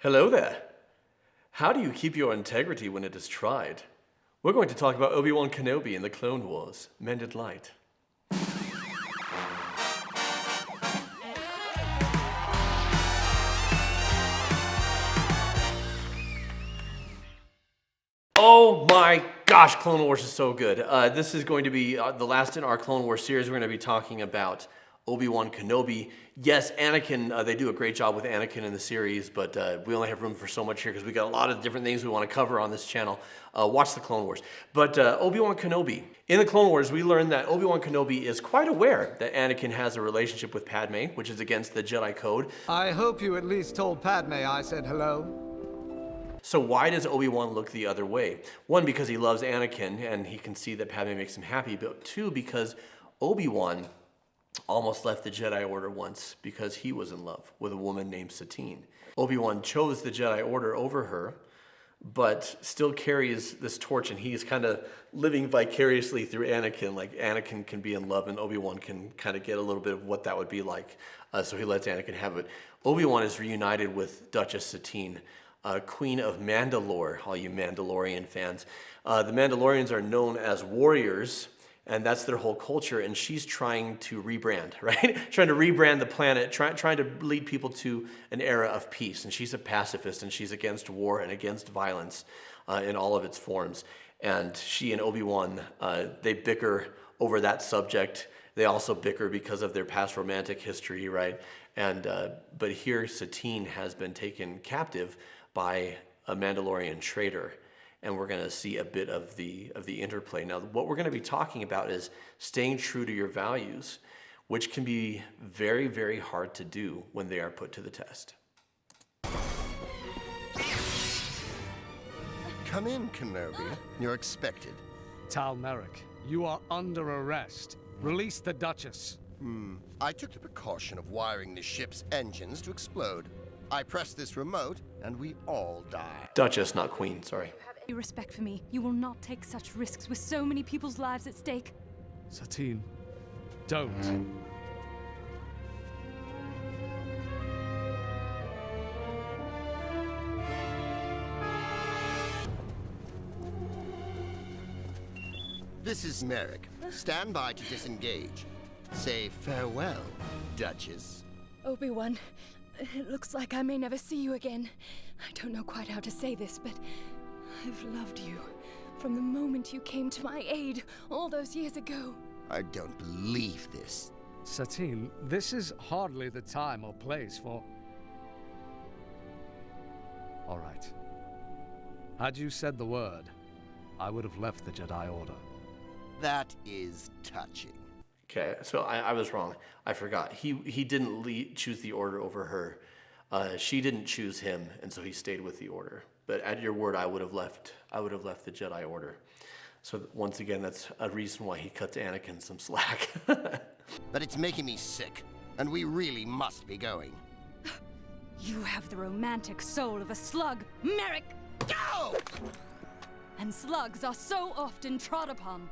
Hello there. How do you keep your integrity when it is tried? We're going to talk about Obi-Wan Kenobi in the Clone Wars, Mended Light. Oh my gosh, Clone Wars is so good. This is going to be the last in our Clone Wars series. We're going to be talking about Obi-Wan Kenobi. Yes, Anakin, they do a great job with Anakin in the series, but we only have room for so much here because we got a lot of different things we want to cover on this channel. Watch the Clone Wars. But Obi-Wan Kenobi. In the Clone Wars, we learned that Obi-Wan Kenobi is quite aware that Anakin has a relationship with Padme, which is against the Jedi Code. I hope you at least told Padme I said hello. So why does Obi-Wan look the other way? One, because he loves Anakin and he can see that Padme makes him happy, but two, because Obi-Wan almost left the Jedi Order once because he was in love with a woman named Satine. Obi-Wan chose the Jedi Order over her, but still carries this torch, and he's kind of living vicariously through Anakin. Like, Anakin can be in love and Obi-Wan can kind of get a little bit of what that would be like. So he lets Anakin have it. Obi-Wan is reunited with Duchess Satine, Queen of Mandalore, all you Mandalorian fans. The Mandalorians are known as warriors, and that's their whole culture, and she's trying to rebrand, right? Trying to rebrand the planet, trying to lead people to an era of peace. And she's a pacifist, and she's against war and against violence in all of its forms. And she and Obi-Wan, they bicker over that subject. They also bicker because of their past romantic history, right? And but here Satine has been taken captive by a Mandalorian traitor. And we're going to see a bit of the interplay. Now, what we're going to be talking about is staying true to your values, which can be very, very hard to do when they are put to the test. Come in, Kenobi. You're expected. Tal Merrick, you are under arrest. Release the Duchess. I took the precaution of wiring the ship's engines to explode. I pressed this remote, and we all die. Duchess, not Queen, sorry. You respect for me. You will not take such risks with so many people's lives at stake. Satine, don't. This is Merrick. Stand by to disengage. Say farewell, Duchess. Obi-Wan, it looks like I may never see you again. I don't know quite how to say this, but I've loved you from the moment you came to my aid all those years ago. I don't believe this. Satine, this is hardly the time or place for... All right. Had you said the word, I would have left the Jedi Order. That is touching. Okay, so I was wrong. I forgot. He didn't choose the Order over her. She didn't choose him, and so he stayed with the Order. But at your word, I would have left the Jedi Order. So once again, that's a reason why he cuts Anakin some slack. But it's making me sick, and we really must be going. You have the romantic soul of a slug, Merrick! Go! And slugs are so often trod upon.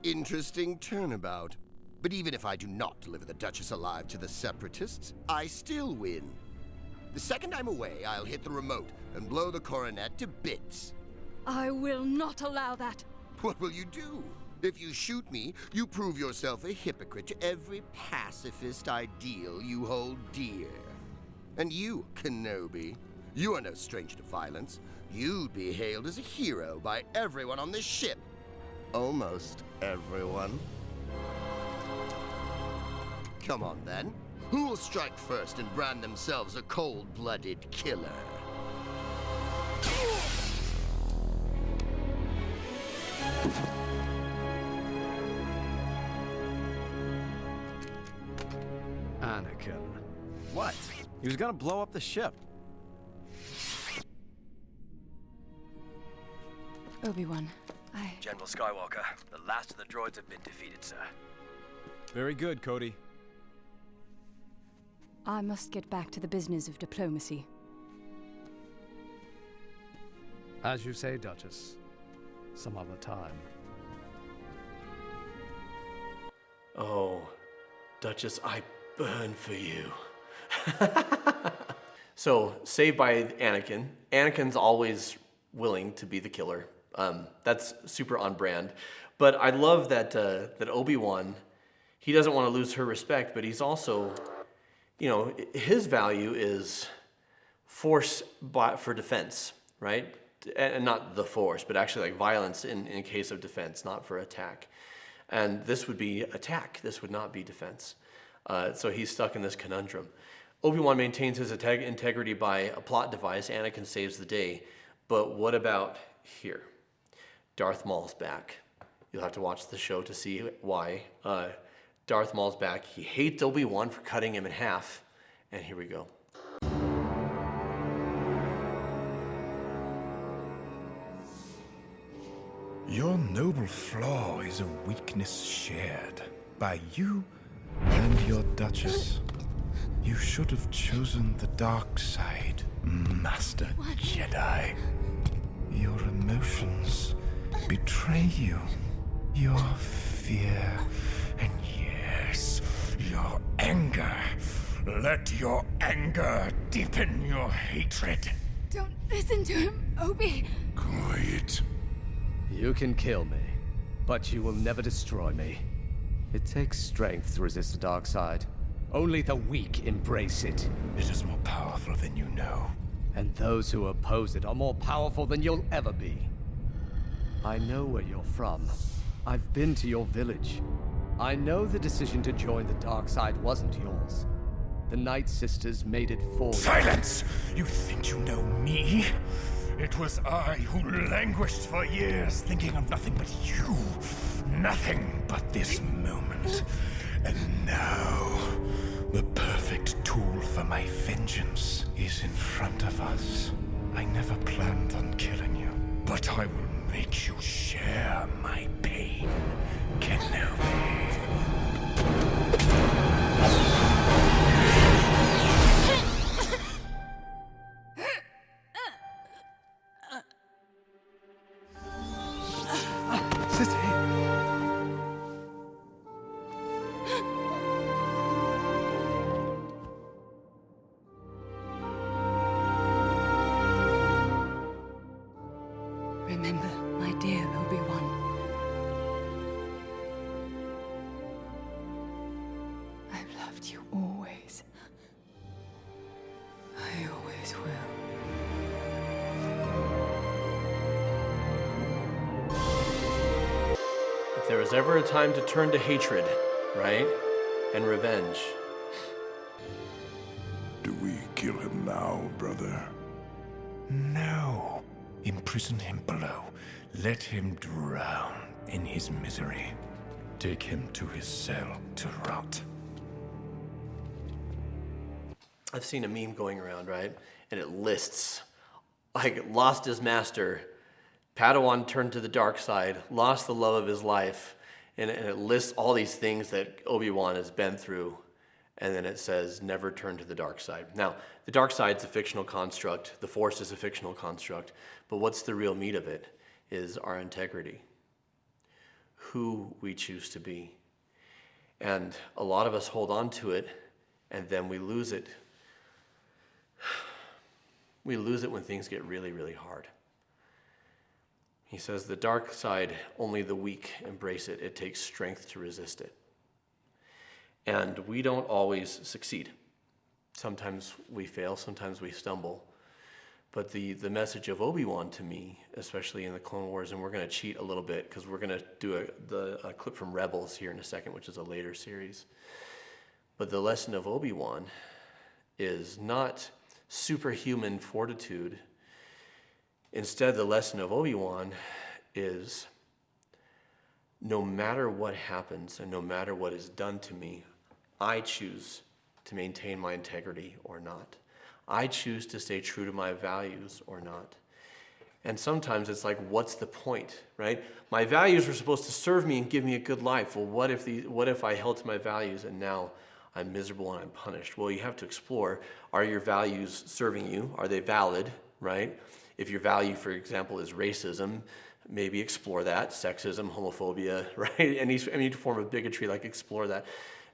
Interesting turnabout. But even if I do not deliver the Duchess alive to the Separatists, I still win. The second I'm away, I'll hit the remote and blow the coronet to bits. I will not allow that. What will you do? If you shoot me, you prove yourself a hypocrite to every pacifist ideal you hold dear. And you, Kenobi, you are no stranger to violence. You'd be hailed as a hero by everyone on this ship. Almost everyone. Come on, then. Who will strike first and brand themselves a cold-blooded killer? Anakin. What? He was gonna blow up the ship. Obi-Wan, General Skywalker, the last of the droids have been defeated, sir. Very good, Cody. I must get back to the business of diplomacy. As you say, Duchess. Some other time. Oh, Duchess, I burn for you. So, saved by Anakin. Anakin's always willing to be the killer. That's super on brand. But I love that Obi-Wan, he doesn't want to lose her respect, but he's also, his value is force for defense, right? And not the force, but actually like violence in case of defense, not for attack. And this would be attack. This would not be defense. So he's stuck in this conundrum. Obi-Wan maintains his integrity by a plot device. Anakin saves the day. But what about here? Darth Maul's back. You'll have to watch the show to see why. Darth Maul's back. He hates Obi-Wan for cutting him in half. And here we go. Your noble flaw is a weakness shared by you and your Duchess. You should have chosen the dark side, Master Jedi. Your emotions betray you. Your fear and yes, your anger. Let your anger deepen your hatred. Don't listen to him, Obi. Quiet. You can kill me, but you will never destroy me. It takes strength to resist the dark side. Only the weak embrace it. It is more powerful than you know. And those who oppose it are more powerful than you'll ever be. I know where you're from. I've been to your village. I know the decision to join the dark side wasn't yours. The Night Sisters made it for you. Silence! You think you know me? It was I who languished for years, thinking of nothing but you. Nothing but this moment. And now, the perfect tool for my vengeance is in front of us. I never planned on killing you, but I will make you share my pain, Kenobi. Remember, my dear Obi-Wan. I've loved you always. I always will. If there was ever a time to turn to hatred, right? And revenge. Do we kill him now, brother? No. Imprison him below. Let him drown in his misery. Take him to his cell to rot. I've seen a meme going around, right? And it lists, like, lost his master, Padawan turned to the dark side, lost the love of his life, and it lists all these things that Obi-Wan has been through, and then it says, never turn to the dark side. Now, the dark side's a fictional construct, the Force is a fictional construct, but what's the real meat of it is our integrity, who we choose to be. And a lot of us hold on to it, and then we lose it. We lose it when things get really, really hard. He says, the dark side, only the weak embrace it. It takes strength to resist it. And we don't always succeed. Sometimes we fail, sometimes we stumble. But the message of Obi-Wan to me, especially in the Clone Wars, and we're going to cheat a little bit because we're going to do a clip from Rebels here in a second, which is a later series. But the lesson of Obi-Wan is not superhuman fortitude. Instead, the lesson of Obi-Wan is no matter what happens and no matter what is done to me, I choose to maintain my integrity or not. I choose to stay true to my values or not. And sometimes it's like, what's the point, right? My values were supposed to serve me and give me a good life. Well, what if I held to my values and now I'm miserable and I'm punished? Well, you have to explore, are your values serving you? Are they valid, right? If your value, for example, is racism, maybe explore that. Sexism, homophobia, right? Any form of bigotry, like explore that.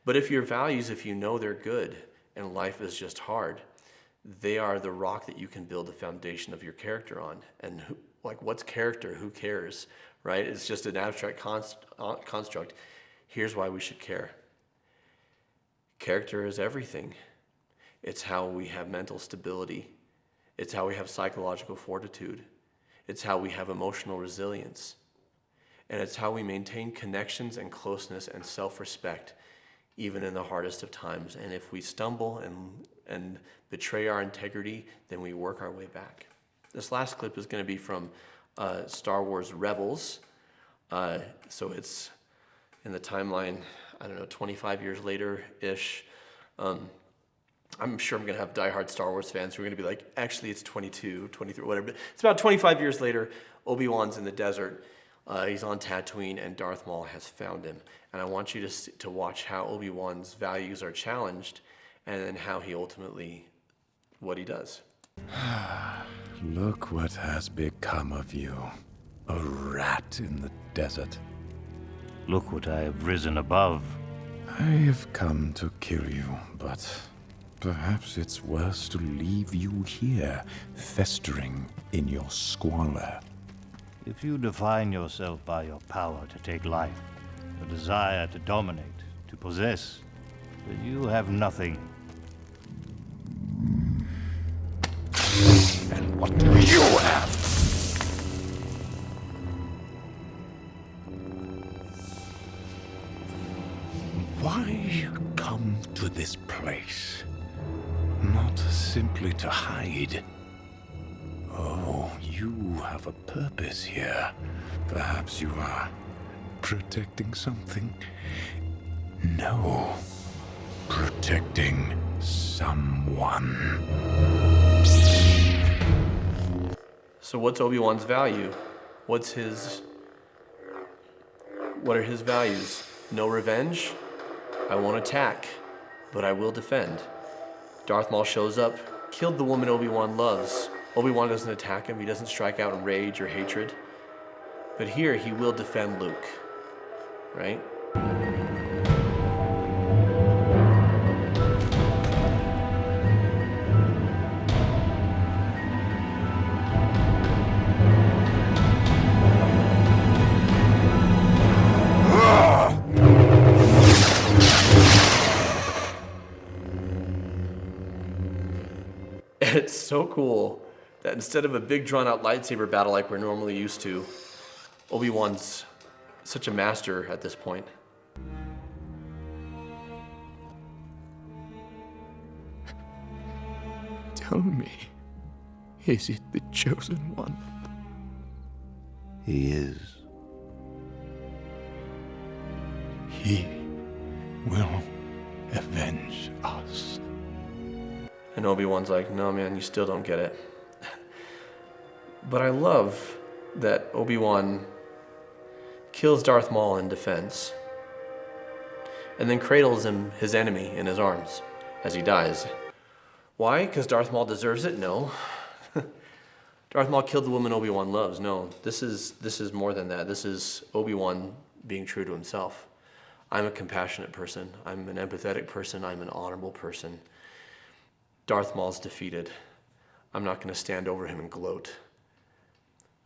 But if your values, if you know they're good and life is just hard, they are the rock that you can build the foundation of your character on. And what's character? Who cares, right? It's just an abstract construct. Here's why we should care. Character is everything. It's how we have mental stability. It's how we have psychological fortitude. It's how we have emotional resilience. And it's how we maintain connections and closeness and self-respect, even in the hardest of times. And if we stumble and betray our integrity, then we work our way back. This last clip is going to be from Star Wars Rebels. So it's in the timeline, I don't know, 25 years later-ish. I'm sure I'm going to have diehard Star Wars fans who are going to be like, actually it's 22, 23, whatever. But it's about 25 years later. Obi-Wan's in the desert. He's on Tatooine, and Darth Maul has found him. And I want you to watch how Obi-Wan's values are challenged, and then how he ultimately, what he does. Look what has become of you. A rat in the desert. Look what I have risen above. I have come to kill you, but perhaps it's worse to leave you here, festering in your squalor. If you define yourself by your power to take life, your desire to dominate, to possess, then you have nothing. And what do you have? Why come to this place? Not simply to hide. Oh, you have a purpose here. Perhaps you are protecting something? No. Protecting someone. So what's Obi-Wan's value? What are his values? No revenge? I won't attack, but I will defend. Darth Maul shows up, killed the woman Obi-Wan loves. Obi-Wan doesn't attack him, he doesn't strike out in rage or hatred. But here, he will defend Luke, right? And it's so cool that instead of a big drawn-out lightsaber battle like we're normally used to, Obi-Wan's such a master at this point. Tell me, is it the chosen one? He is. He will avenge us. And Obi-Wan's like, no man, you still don't get it. But I love that Obi-Wan kills Darth Maul in defense, and then cradles his enemy in his arms as he dies. Why? Because Darth Maul deserves it? No. Darth Maul killed the woman Obi-Wan loves. No, this is more than that. This is Obi-Wan being true to himself. I'm a compassionate person. I'm an empathetic person. I'm an honorable person. Darth Maul's defeated. I'm not going to stand over him and gloat.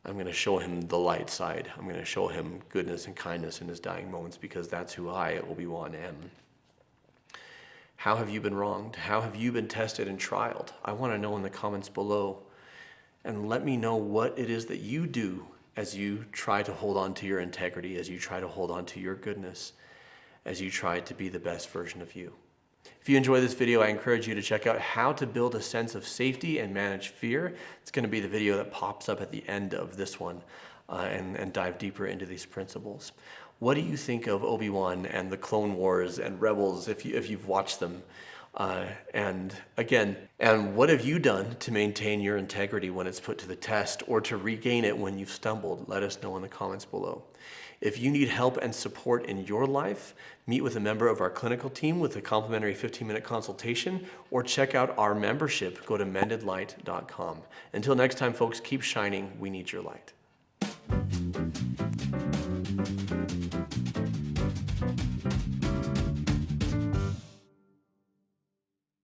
I'm going to show him the light side. I'm going to show him goodness and kindness in his dying moments, because that's who I, Obi-Wan, am. How have you been wronged? How have you been tested and trialed? I want to know in the comments below. And let me know what it is that you do as you try to hold on to your integrity, as you try to hold on to your goodness, as you try to be the best version of you. If you enjoy this video, I encourage you to check out how to build a sense of safety and manage fear. It's going to be the video that pops up at the end of this one, and dive deeper into these principles. What do you think of Obi-Wan and the Clone Wars and Rebels if you've watched them? And what have you done to maintain your integrity when it's put to the test, or to regain it when you've stumbled? Let us know in the comments below. If you need help and support in your life, meet with a member of our clinical team with a complimentary 15-minute consultation, or check out our membership. Go to mendedlight.com. Until next time, folks, keep shining. We need your light.